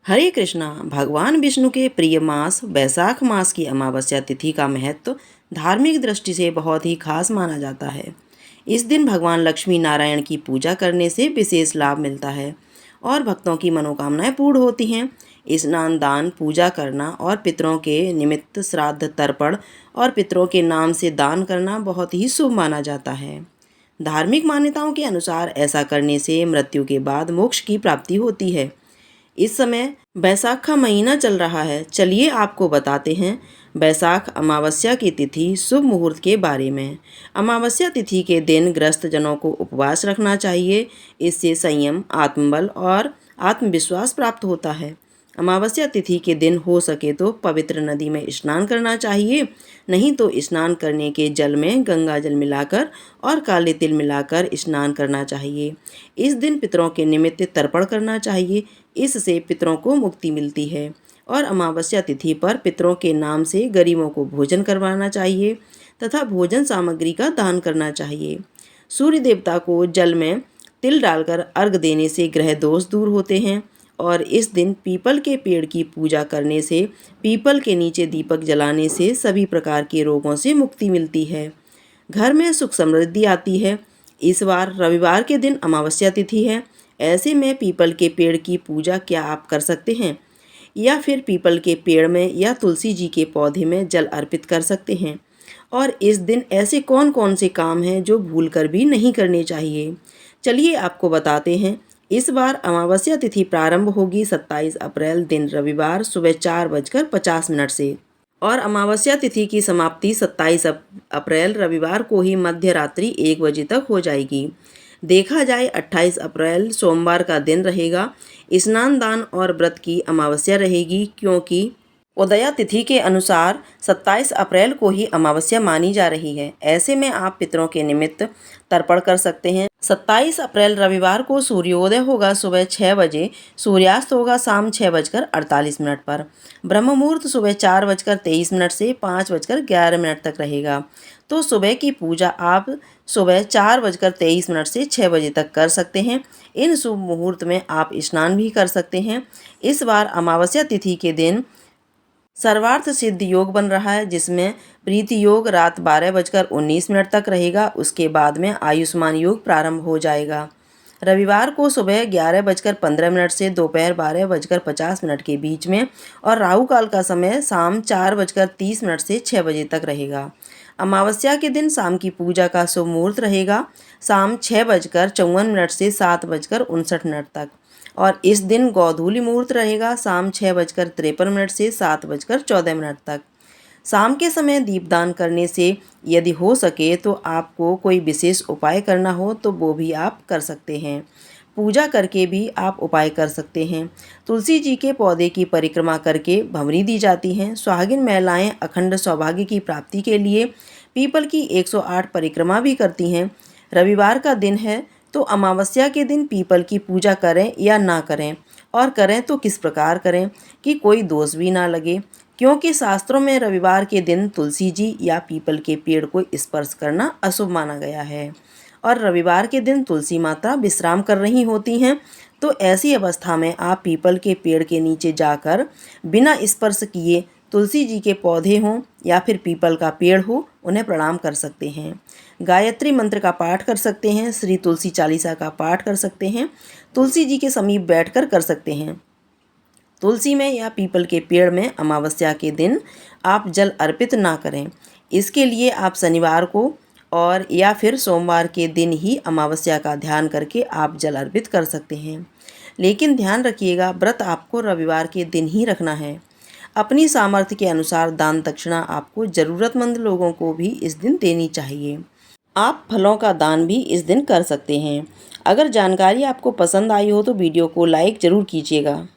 हरे कृष्णा। भगवान विष्णु के प्रिय मास वैशाख मास की अमावस्या तिथि का महत्व धार्मिक दृष्टि से बहुत ही खास माना जाता है। इस दिन भगवान लक्ष्मी नारायण की पूजा करने से विशेष लाभ मिलता है और भक्तों की मनोकामनाएं पूर्ण होती हैं। स्नान, दान, पूजा करना और पितरों के निमित्त श्राद्ध, तर्पण और पितरों के नाम से दान करना बहुत ही शुभ माना जाता है। धार्मिक मान्यताओं के अनुसार ऐसा करने से मृत्यु के बाद मोक्ष की प्राप्ति होती है। इस समय बैसाख का महीना चल रहा है। चलिए आपको बताते हैं बैसाख अमावस्या की तिथि शुभ मुहूर्त के बारे में। अमावस्या तिथि के दिन ग्रस्त जनों को उपवास रखना चाहिए। इससे संयम, आत्मबल और आत्मविश्वास प्राप्त होता है। अमावस्या तिथि के दिन हो सके तो पवित्र नदी में स्नान करना चाहिए, नहीं तो स्नान करने के जल में गंगा जल मिलाकर और काले तिल मिलाकर स्नान करना चाहिए। इस दिन पितरों के निमित्त तर्पण करना चाहिए, इससे पितरों को मुक्ति मिलती है। और अमावस्या तिथि पर पितरों के नाम से गरीबों को भोजन करवाना चाहिए तथा भोजन सामग्री का दान करना चाहिए। सूर्य देवता को जल में तिल डालकर अर्घ देने से ग्रह दोष दूर होते हैं और इस दिन पीपल के पेड़ की पूजा करने से, पीपल के नीचे दीपक जलाने से सभी प्रकार के रोगों से मुक्ति मिलती है। घर में सुख समृद्धि आती है। इस बार रविवार के दिन अमावस्या तिथि है। ऐसे में पीपल के पेड़ की पूजा क्या आप कर सकते हैं या फिर पीपल के पेड़ में या तुलसी जी के पौधे में जल अर्पित कर सकते हैं। और इस दिन ऐसे कौन कौन से काम हैं जो भूलकर भी नहीं करने चाहिए, चलिए आपको बताते हैं। इस बार अमावस्या तिथि प्रारंभ होगी 27 अप्रैल दिन रविवार सुबह 4:50 से और अमावस्या तिथि की समाप्ति 27 अप्रैल रविवार को ही मध्य रात्रि 1 बजे तक हो जाएगी। देखा जाए 28 अप्रैल सोमवार का दिन रहेगा। स्नान, दान और व्रत की अमावस्या रहेगी, क्योंकि उदया तिथि के अनुसार 27 अप्रैल को ही अमावस्या मानी जा रही है। ऐसे में आप पितरों के निमित्त तर्पण कर सकते हैं। 27 अप्रैल रविवार को सूर्योदय होगा सुबह 6 बजे, सूर्यास्त होगा शाम 6:48 पर। ब्रह्म मुहूर्त सुबह 4:23 से 5:11 तक रहेगा। तो सुबह की पूजा आप सुबह 4:23 से 6 बजे तक कर सकते हैं। इन शुभ मुहूर्त में आप स्नान भी कर सकते हैं। इस बार अमावस्या तिथि के दिन सर्वार्थ सिद्ध योग बन रहा है, जिसमें प्रीति योग रात 12:19 तक रहेगा। उसके बाद में आयुष्मान योग प्रारंभ हो जाएगा। रविवार को सुबह 11:15 से दोपहर 12:50 के बीच में और राहु काल का समय शाम 4:30 से 6 बजे तक रहेगा। अमावस्या के दिन शाम की पूजा का शुभ मुहूर्त रहेगा शाम 6:54 से 7:59 तक और इस दिन गोधूली मुहूर्त रहेगा शाम 6:53 से 7:14 तक। शाम के समय दीपदान करने से यदि हो सके तो आपको कोई विशेष उपाय करना हो तो वो भी आप कर सकते हैं। पूजा करके भी आप उपाय कर सकते हैं। तुलसी जी के पौधे की परिक्रमा करके भंवरी दी जाती हैं। सुहागिन महिलाएं अखंड सौभाग्य की प्राप्ति के लिए पीपल की 108 परिक्रमा भी करती हैं। रविवार का दिन है तो अमावस्या के दिन पीपल की पूजा करें या ना करें, और करें तो किस प्रकार करें कि कोई दोष भी ना लगे, क्योंकि शास्त्रों में रविवार के दिन तुलसी जी या पीपल के पेड़ को स्पर्श करना अशुभ माना गया है और रविवार के दिन तुलसी माता विश्राम कर रही होती हैं। तो ऐसी अवस्था में आप पीपल के पेड़ के नीचे जाकर बिना स्पर्श किए तुलसी जी के पौधे हों या फिर पीपल का पेड़ हो, उन्हें प्रणाम कर सकते हैं। गायत्री मंत्र का पाठ कर सकते हैं, श्री तुलसी चालीसा का पाठ कर सकते हैं, तुलसी जी के समीप बैठकर कर सकते हैं। तुलसी में या पीपल के पेड़ में अमावस्या के दिन आप जल अर्पित ना करें। इसके लिए आप शनिवार को और या फिर सोमवार के दिन ही अमावस्या का ध्यान करके आप जल अर्पित कर सकते हैं। लेकिन ध्यान रखिएगा, व्रत आपको रविवार के दिन ही रखना है। अपनी सामर्थ्य के अनुसार दान दक्षिणा आपको ज़रूरतमंद लोगों को भी इस दिन देनी चाहिए। आप फलों का दान भी इस दिन कर सकते हैं। अगर जानकारी आपको पसंद आई हो तो वीडियो को लाइक ज़रूर कीजिएगा।